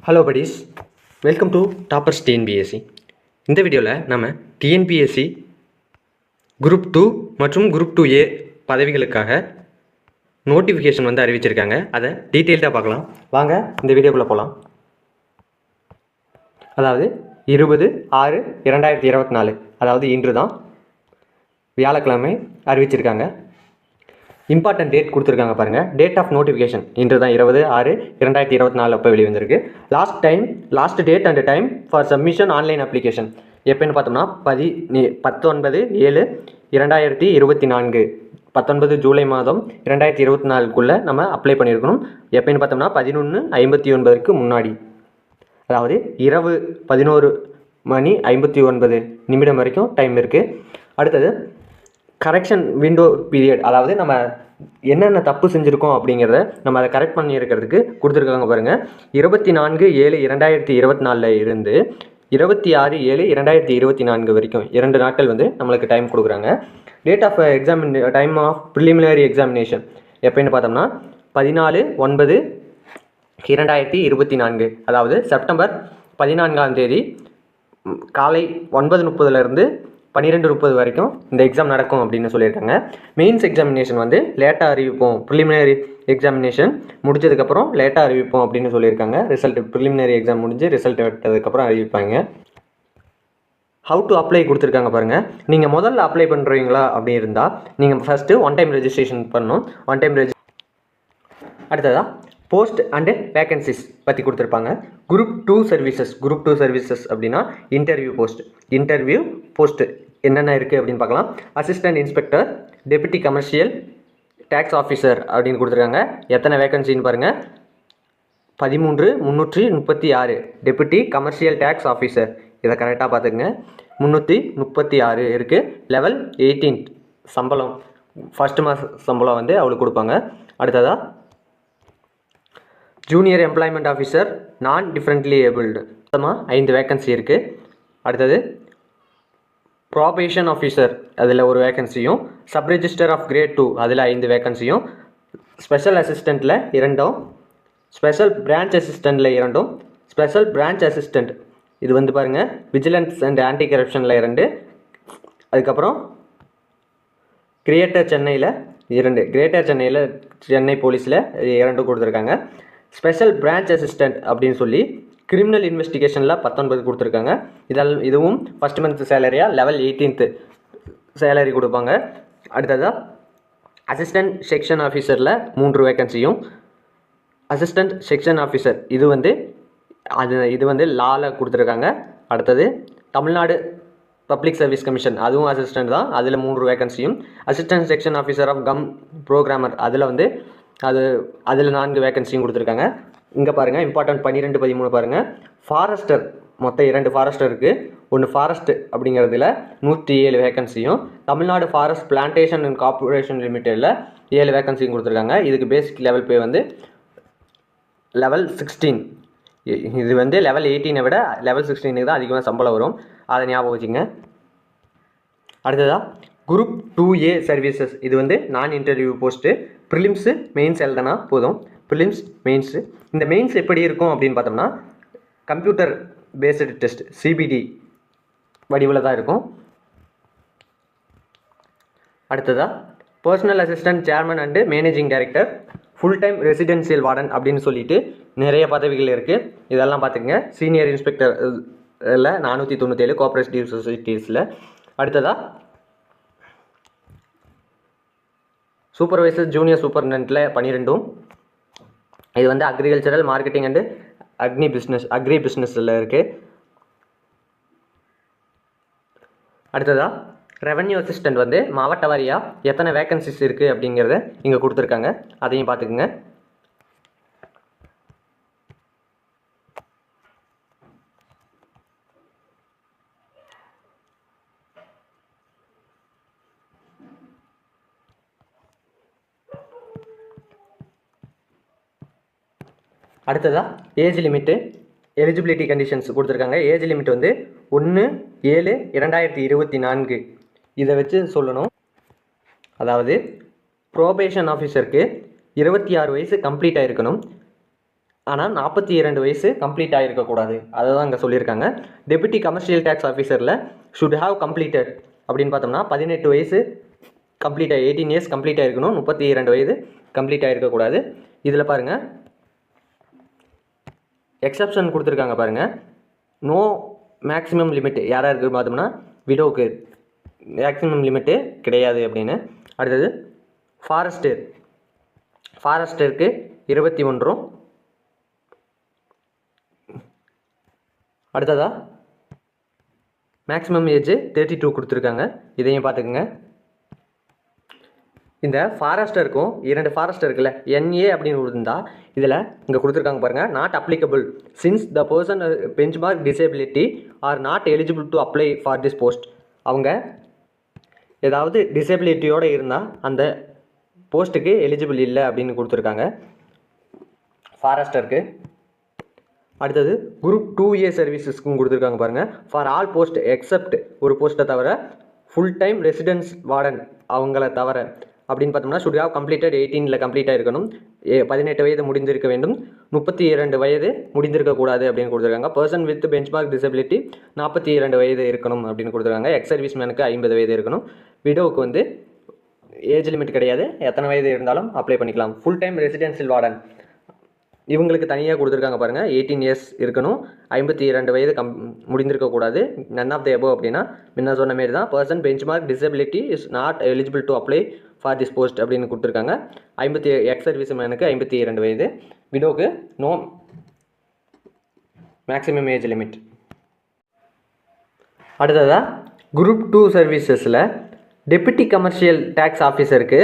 Hello buddies, welcome to toppers TNPSC. இந்த வீடியோவில் நம்ம டிஎன்பிஎஸ்சி குரூப் 2 மற்றும் குரூப் 2A பதவிகளுக்காக நோட்டிஃபிகேஷன் வந்து அறிவிச்சிருக்காங்க. அதை டீட்டெயில்டாக பார்க்கலாம். வாங்க இந்த வீடியோக்குள்ளே போகலாம். அதாவது 20/6/2024, அதாவது இன்று தான் வியாழக்கிழமை அறிவிச்சிருக்காங்க. இம்பார்ட்டன்ட் டேட் கொடுத்துருக்காங்க பாருங்கள். டேட் ஆஃப் நோட்டிஃபிகேஷன் இன்று தான் 20/6/2024 அப்போ வெளிவந்திருக்கு. Last date and time for submission online application எப்போன்னு பார்த்தோம்னா 19/7/2024, 19 ஜூலை மாதம் 2024க்குள்ளே நம்ம அப்ளை பண்ணியிருக்கணும். எப்போன்னு பார்த்தோம்னா 11:59 முன்னாடி, அதாவது இரவு 11:59 வரைக்கும் டைம் இருக்குது. அடுத்தது கரெக்ஷன் விண்டோ பீரியட், அதாவது நம்ம என்னென்ன தப்பு செஞ்சுருக்கோம் அப்படிங்கிறத நம்ம அதை கரெக்ட் பண்ணியிருக்கிறதுக்கு கொடுத்துருக்காங்க பாருங்கள். 24/7/2024 இருந்து 26/7/2024 வரைக்கும் 2 நாட்கள் வந்து நம்மளுக்கு டைம் கொடுக்குறாங்க. Date of time of preliminary examination எப்போன்னு பார்த்தோம்னா 14/9/2024, அதாவது செப்டம்பர் 14ஆம் தேதி காலை 9:30 12:30 வரைக்கும் இந்த எக்ஸாம் நடக்கும் அப்படின்னு சொல்லியிருக்காங்க. மெயின்ஸ் எக்ஸாமினேஷன் வந்து லேட்டாக அறிவிப்போம், ப்ரிலிமினரி எக்ஸாமினேஷன் முடிஞ்சதுக்கப்புறம் லேட்டாக அறிவிப்போம் அப்படின்னு சொல்லியிருக்காங்க. ரிசல்ட் ப்ரிலிமினரி எக்ஸாம் முடிஞ்சு ரிசல்ட் எடுத்ததுக்கப்புறம் அறிவிப்பாங்க. ஹவு டு அப்ளை கொடுத்துருக்காங்க பாருங்கள். நீங்கள் முதல்ல அப்ளை பண்ணுறீங்களா அப்படி இருந்தால் நீங்கள் ஃபஸ்ட்டு ஒன் டைம் ரெஜிஸ்ட்ரேஷன் பண்ணணும். அடுத்ததாக போஸ்ட் அண்டு வேக்கன்சிஸ் பற்றி கொடுத்துருப்பாங்க. குரூப் 2 சர்வீசஸ் அப்படின்னா இன்டர்வியூ போஸ்ட்டு என்னென்ன இருக்குது அப்படின்னு பார்க்கலாம். Assistant inspector, deputy commercial tax officer அப்படின்னு கொடுத்துருக்காங்க. எத்தனை வேக்கன்சின்னு பாருங்கள், 13,336. டெபுட்டி கமர்ஷியல் டேக்ஸ் ஆஃபீஸர், இதை கரெக்டாக பார்த்துக்குங்க, 336 இருக்குது. லெவல் 18 சம்பளம், ஃபஸ்ட்டு மாத சம்பளம் வந்து அவளுக்கு கொடுப்பாங்க. அடுத்ததாக ஜூனியர் எம்ப்ளாய்மெண்ட் ஆஃபீஸர், நான் டிஃப்ரெண்ட்லி ஏபிள்டு, மொத்தமாக 5 வேக்கன்சி இருக்குது. அடுத்தது ப்ராபேஷன் ஆஃபீஸர், அதில் ஒரு வேக்கன்சியும், சப் ரெஜிஸ்டர் ஆஃப் கிரேட் 2 அதில் 5 வேக்கன்சியும், ஸ்பெஷல் அசிஸ்டண்ட்டில் 2, ஸ்பெஷல் பிரான்ச் அசிஸ்டண்ட்டில் 2, ஸ்பெஷல் பிரான்ச் அசிஸ்டண்ட் இது வந்து பாருங்கள் விஜிலன்ஸ் அண்ட் ஆன்டி கரப்ஷனில் 2, அதுக்கப்புறம் கிரேட்டர் சென்னையில் 2, சென்னை போலீஸில் 2 கொடுத்துருக்காங்க. ஸ்பெஷல் பிரான்ச் அசிஸ்டண்ட் அப்படின்னு சொல்லி கிரிமினல் இன்வெஸ்டிகேஷனில் 19 கொடுத்துருக்காங்க. இதுவும் ஃபஸ்ட் மந்த் சேலரியாக லெவல் 18 சேலரி கொடுப்பாங்க. அடுத்ததாக அசிஸ்டன்ட் செக்ஷன் ஆஃபீஸரில் 3 வேக்கன்சியும், அசிஸ்டன்ட் செக்ஷன் ஆஃபீஸர் இது வந்து லாவில் கொடுத்துருக்காங்க. அடுத்தது தமிழ்நாடு பப்ளிக் சர்வீஸ் கமிஷன், அதுவும் அசிஸ்டன்ட் தான், அதில் 3 வேக்கன்சியும், assistant section officer of cum programmer அதில் 4 வேக்கன்சியும் கொடுத்துருக்காங்க. இங்கே பாருங்கள் இம்பார்ட்டன்ட் 12, 13 பாருங்கள். ஃபாரஸ்டர் மொத்தம் 2 ஃபாரஸ்டர் இருக்குது. ஒன்று ஃபாரஸ்ட் அப்படிங்கிறதுல 107 வேக்கன்சியும், Tamil Nadu forest plantation and corporation லிமிட்டடில் 7 வேக்கன்சியும் கொடுத்துருக்காங்க. இதுக்கு பேசிக் லெவல் பே வந்து லெவல் 16. இது வந்து லெவல் 18 விட லெவல் 16 தான் அதிகமாக சம்பளம் வரும், அதை ஞாபகம் வச்சுங்க. அடுத்ததாக குரூப் 2A சர்வீசஸ், இது வந்து நான் இன்டர்வியூ போஸ்ட்டு. ப்ரிலிம்ஸு மெயின்ஸ் எழுதுனா போதும், ப்ரிலிம்ஸ் மெயின்ஸு. இந்த மெயின்ஸ் எப்படி இருக்கும் அப்படின்னு பார்த்தோம்னா கம்ப்யூட்டர் பேஸ்டு டெஸ்ட், CBT வடிவில் தான் இருக்கும். அடுத்ததாக personal assistant chairman and managing director, full time residential warden அப்படின்னு சொல்லிட்டு நிறைய பதவிகள் இருக்குது. இதெல்லாம் பார்த்துக்கங்க. சீனியர் இன்ஸ்பெக்டர் இல்லை 497 கோஆப்ரேட்டிவ் சொசைட்டிஸில். அடுத்ததாக சூப்பர்வைசர் ஜூனியர் சூப்பர்டென்ட்டில் 12. இது வந்து அக்ரிகல்ச்சரல் மார்க்கெட்டிங் அண்டு அக்ரி பிஸ்னஸில் இருக்குது. அடுத்ததாக ரெவன்யூ அசிஸ்டண்ட் வந்து மாவட்ட வாரியாக எத்தனை வேக்கன்சிஸ் இருக்குது அப்படிங்கிறத இங்கே கொடுத்துருக்காங்க, அதையும் பார்த்துக்குங்க. அடுத்ததாக ஏஜ் லிமிட்டு, எலிஜிபிலிட்டி கண்டிஷன்ஸ் கொடுத்துருக்காங்க. ஏஜ் லிமிட் வந்து 1/7/2024 இதை வச்சு சொல்லணும். அதாவது ப்ரோபேஷன் ஆஃபீஸருக்கு 26 வயசு கம்ப்ளீட் ஆகிருக்கணும். ஆனால் 42 வயசு கம்ப்ளீட் ஆகிருக்கக்கூடாது. அதை தான் இங்கே சொல்லியிருக்காங்க. டெபுட்டி கமர்ஷியல் டேக்ஸ் ஆஃபீஸரில் ஷுட் ஹாவ் கம்ப்ளீட்டட் அப்படின்னு பார்த்தோம்னா 18 வயசு கம்ப்ளீட் 18 இயர்ஸ் கம்ப்ளீட் ஆகிருக்கணும். 32 வயது கம்ப்ளீட் ஆகிருக்கக்கூடாது. இதில் பாருங்கள் எக்ஸப்ஷன் கொடுத்துருக்காங்க பாருங்கள். நோ மேக்ஸிமம் லிமிட் யாராருக்கு பார்த்தோம்னா விடோவுக்கு மேக்ஸிமம் லிமிட்டு கிடையாது அப்படின்னு. அடுத்தது ஃபாரஸ்டருக்கு 21. அடுத்ததா மேக்ஸிமம் ஏஜ் 32 கொடுத்துருக்காங்க. இதையும் பார்த்துக்குங்க. இந்த ஃபாரஸ்டருக்கும் 2 ஃபாரஸ்டர் இருக்குல்ல NA அப்படின்னு இருந்தால் இதில் இங்கே கொடுத்துருக்காங்க பாருங்கள். Not applicable since the person benchmark disability are not eligible to apply for this post. அவங்க ஏதாவது டிசேபிலிட்டியோடு இருந்தால் அந்த போஸ்ட்டுக்கு எலிஜிபிள் இல்லை அப்படின்னு கொடுத்துருக்காங்க ஃபாரஸ்டருக்கு. அடுத்தது குரூப் 2A சர்வீசஸ்க்கும் கொடுத்துருக்காங்க பாருங்கள். ஃபார் ஆல் போஸ்ட் எக்ஸப்ட் ஒரு போஸ்ட்டை தவிர ஃபுல் டைம் ரெசிடென்ஸ் வார்டன் அவங்கள தவிர அப்படின்னு பார்த்தோம்னா ஷுட் ஹேவ் கம்ப்ளீட்டட் 18 கம்ப்ளீட் ஆகிருக்கணும். 18 வயது முடிந்திருக்க வேண்டும். 32 வயது முடிந்திருக்கக்கூடாது அப்படின்னு கொடுத்துருக்காங்க. பர்சன் வித் பெஞ்ச்மார்க் டிசபிலிட்டி 42 வயது இருக்கணும் அப்படின்னு கொடுத்துருக்காங்க. எக்ஸ் சர்வீஸ் மேனுக்கு 50 வயது இருக்கணும். விடோவுக்கு வந்து ஏஜ் லிமிட் கிடையாது, எத்தனை வயது இருந்தாலும் அப்ளை பண்ணிக்கலாம். ஃபுல் டைம் ரெசிடென்ஷியல் வார்டன் இவங்களுக்கு தனியாக கொடுத்துருக்காங்க பாருங்கள். 18 இயர்ஸ் இருக்கணும். 52 வயது முடிந்திருக்கக்கூடாது. நன் ஆஃப் த எபோவ் அப்படின்னா முன்ன சொன்ன மாரி தான். Person benchmark disability is not eligible to apply for this post அப்படின்னு கொடுத்துருக்காங்க. எக்ஸ் சர்வீஸ் மேனுக்கு 52 வயது. விடோவுக்கு நோ மேக்ஸிமம் ஏஜ் லிமிட். அடுத்ததாக குரூப் 2 சர்வீசஸில் டெப்யூட்டி கமர்ஷியல் டேக்ஸ் ஆஃபீஸருக்கு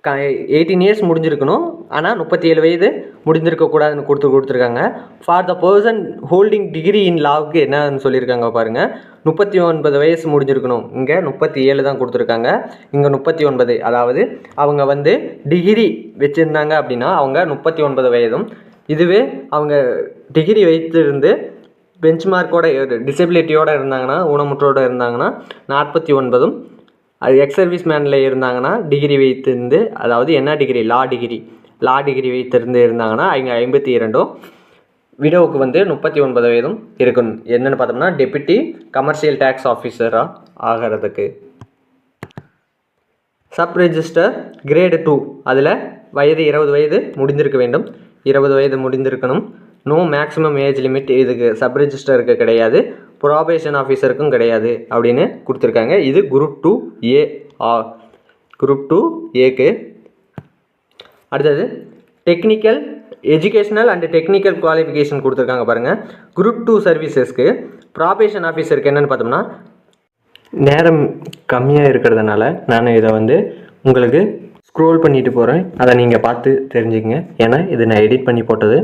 18 இயர்ஸ் முடிஞ்சிருக்கணும். ஆனால் 37 வயது முடிஞ்சிருக்கக்கூடாதுன்னு கொடுத்துருக்காங்க. For the person holding degree in லாவுக்கு என்னன்னு சொல்லியிருக்காங்க பாருங்கள். 39 வயசு முடிஞ்சிருக்கணும். இங்கே 37 தான் கொடுத்துருக்காங்க. இங்கே 39. அதாவது அவங்க வந்து டிகிரி வச்சுருந்தாங்க அப்படின்னா அவங்க 39 வயதும், இதுவே அவங்க டிகிரி வைத்திருந்து பெஞ்ச்மார்க்கோட டிசபிலிட்டியோடு இருந்தாங்கன்னா ஊனமுற்றோடு இருந்தாங்கன்னா 49. அது எக்ஸ் சர்வீஸ் மேனில் இருந்தாங்கன்னா டிகிரி வைத்திருந்து, அதாவது என்ன டிகிரி லா டிகிரி வைத்திருந்து இருந்தாங்கன்னா அவங்க 52. விடோவுக்கு வந்து 39 வயதும் இருக்கணும். என்னென்னு பார்த்தோம்னா டெப்யூட்டி கமர்ஷியல் டேக்ஸ் ஆஃபீஸராக ஆகிறதுக்கு. சப் ரெஜிஸ்டர் கிரேடு 2 அதில் வயது 20 வயது முடிந்திருக்க வேண்டும். 20 வயது முடிந்திருக்கணும். நோ மேக்ஸிமம் ஏஜ் லிமிட் இதுக்கு சப் ரெஜிஸ்டருக்கு கிடையாது, ப்ராபேஷன் ஆஃபீஸருக்கும் கிடையாது அப்படின்னு கொடுத்துருக்காங்க. இது குரூப் 2A குரூப் 2Aக்கு. அடுத்தது technical educational and technical qualification கொடுத்துருக்காங்க பாருங்கள். குரூப் 2 சர்வீசஸ்க்கு ப்ராபேஷன் ஆஃபீஸருக்கு என்னென்னு பார்த்தோம்னா நேரம் கம்மியாக இருக்கிறதுனால நான் இதை வந்து உங்களுக்கு ஸ்க்ரோல் பண்ணிட்டு போகிறேன். அதை நீங்கள் பார்த்து தெரிஞ்சுக்கங்க. ஏன்னா இது நான் எடிட் பண்ணி போட்டது.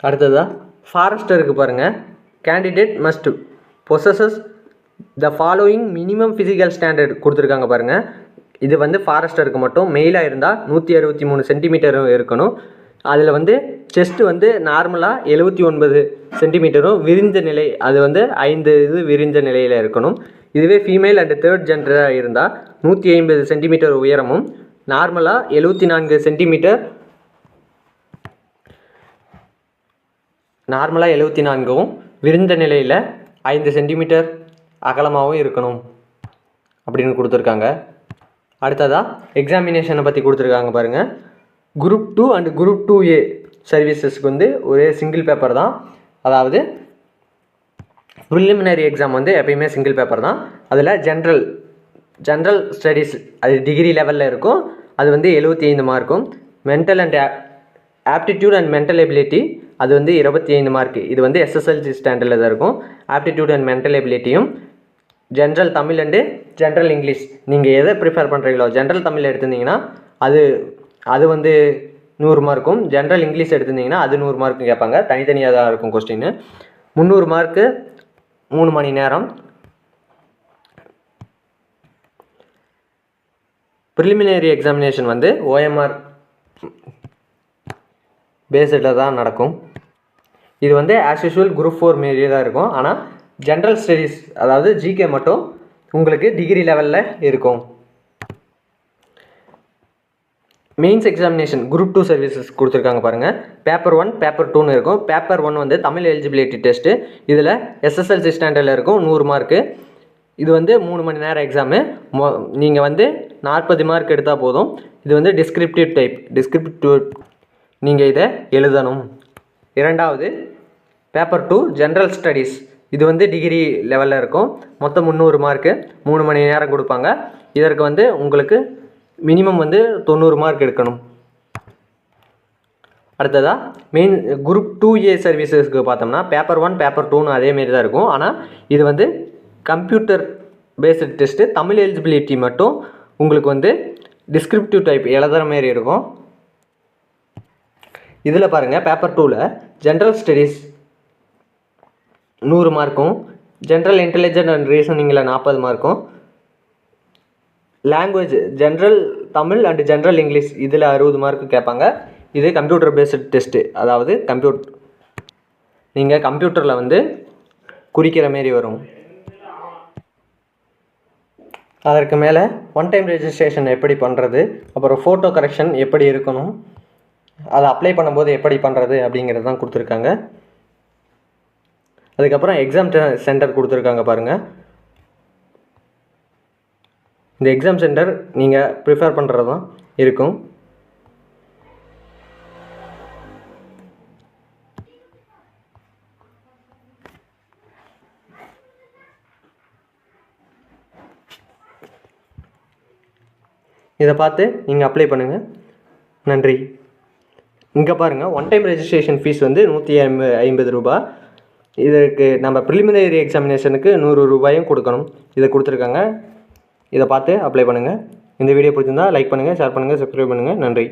அடுத்ததாக ஃபாரஸ்டருக்கு பாருங்கள். Candidate must possesses the following minimum physical standard கொடுத்துருக்காங்க பாருங்கள். இது வந்து ஃபாரஸ்டருக்கு மட்டும். மெயிலாக இருந்தால் 163 சென்டிமீட்டரும் இருக்கணும். அதில் வந்து செஸ்ட்டு வந்து நார்மலாக 79 சென்டிமீட்டரும் விரிஞ்ச நிலை, அது வந்து 5 இது விரிஞ்ச நிலையில் இருக்கணும். இதுவே ஃபீமேல் அண்ட் தேர்ட் ஜெண்டராக இருந்தால் 150 சென்டிமீட்டர் உயரமும் நார்மலாக 74 சென்டிமீட்டர் நார்மலாக 74வும் விரிந்த நிலையில் 5 சென்டிமீட்டர் அகலமாகவும் இருக்கணும் அப்படின்னு கொடுத்துருக்காங்க. அடுத்ததாக எக்ஸாமினேஷனை பற்றி கொடுத்துருக்காங்க பாருங்கள். குரூப் 2 அண்ட் குரூப் 2A சர்வீசஸ்க்கு வந்து ஒரே சிங்கிள் பேப்பர் தான். அதாவது ப்ரிலிமினரி எக்ஸாம் வந்து எப்பயுமே சிங்கிள் பேப்பர் தான். அதில் ஜென்ரல் ஸ்டடீஸ் அது டிகிரி லெவலில் இருக்கும். அது வந்து 75 மார்க்கும். Mental and aptitude and mental ability அது வந்து 25 மார்க்கு. இது வந்து SSLC ஸ்டாண்டர்டில் தான் இருக்கும். ஆப்டிடியூட் அண்ட் மென்டல் எபிலிட்டியும் general Tamil and general English நீங்கள் எதை ப்ரிஃபர் பண்ணுறீங்களோ, ஜென்ரல் தமிழ் எடுத்திருந்தீங்கன்னா அது வந்து 100 மார்க்கும், ஜென்ரல் இங்கிலீஷ் எடுத்திருந்தீங்கன்னா அது 100 மார்க்கும் கேட்பாங்க. தனித்தனியாக தான் இருக்கும் கொஸ்டின். 300 மார்க்கு 3 மணி நேரம். ப்ரிலிமினரி எக்ஸாமினேஷன் வந்து OMR பேஸில் தான் நடக்கும். இது வந்து ஆஸ் யூஷுவல் குரூப் 4 மாரியே தான் இருக்கும். ஆனால் ஜென்ரல் ஸ்டடீஸ் அதாவது GK மட்டும் உங்களுக்கு டிகிரி லெவலில் இருக்கும். மெயின்ஸ் எக்ஸாமினேஷன் குரூப் 2 சர்வீசஸ் கொடுத்துருக்காங்க பாருங்கள். பேப்பர் 1 பேப்பர் 2ன்னு இருக்கும். பேப்பர் 1 வந்து தமிழ் எலிஜிபிலிட்டி டெஸ்ட்டு. இதில் SSLC ஸ்டாண்டர்டில் இருக்கும் 100 மார்க்கு. இது வந்து 3 மணி நேரம் எக்ஸாமு. நீங்கள் வந்து 40 மார்க் எடுத்தால் போதும். இது வந்து டிஸ்கிரிப்டிவ் நீங்கள் இதை எழுதணும். இரண்டாவது பேப்பர் 2 ஜென்ரல் ஸ்டடீஸ். இது வந்து டிகிரி லெவலில் இருக்கும். மொத்தம் 300 மார்க்கு, 3 மணி நேரம் கொடுப்பாங்க. இதற்கு வந்து உங்களுக்கு மினிமம் வந்து 90 மார்க் எடுக்கணும். அடுத்ததாக மெயின் குரூப் 2A சர்வீசஸ்க்கு பார்த்தோம்னா பேப்பர் 1 பேப்பர் 2ன்னு அதேமாரி தான் இருக்கும். ஆனால் இது வந்து computer based test. Tamil eligibility மட்டும் உங்களுக்கு வந்து டிஸ்கிரிப்டிவ் டைப் எழுதுகிற மாரி இருக்கும். இதில் பாருங்கள் பேப்பர் 2ல் ஜென்ரல் ஸ்டடீஸ் 100 மார்க்கும், ஜென்ரல் இன்டெலிஜென்ட் அண்ட் ரீசனிங்கில் 40 மார்க்கும், language general Tamil and general English இதில் 60 மார்க்கு கேட்பாங்க. இது கம்ப்யூட்டர் பேஸ்டு டெஸ்ட்டு. அதாவது நீங்கள் கம்ப்யூட்டரில் வந்து குறிக்கிற மாரி வரும். அதற்கு மேலே ஒன் டைம் ரெஜிஸ்ட்ரேஷன் எப்படி பண்ணுறது, அப்புறம் ஃபோட்டோ கரெக்ஷன் எப்படி இருக்கணும், அதை அப்ளை பண்ணும்போது எப்படி பண்ணுறது அப்படிங்கிறது தான் கொடுத்துருக்காங்க. அதுக்கப்புறம் எக்ஸாம் சென்டர் கொடுத்துருக்காங்க பாருங்கள். இந்த எக்ஸாம் சென்டர் நீங்கள் ப்ரிஃபர் பண்ணுறது தான் இருக்கும். இதை பார்த்து நீங்கள் அப்ளை பண்ணுங்கள். நன்றி. இங்கே பாருங்கள், ஒன் டைம் ரெஜிஸ்ட்ரேஷன் ஃபீஸ் வந்து 150 ரூபா. இதற்கு நம்ம ப்ரிலிமினரி எக்ஸாமினேஷனுக்கு 100 ரூபாயும் கொடுக்கணும். இதை கொடுத்துருக்காங்க. இதை பார்த்து அப்ளை பண்ணுங்கள். இந்த வீடியோ பிடிச்சிருந்தால் லைக் பண்ணுங்கள், ஷேர் பண்ணுங்கள், சப்ஸ்கிரைப் பண்ணுங்கள். நன்றி.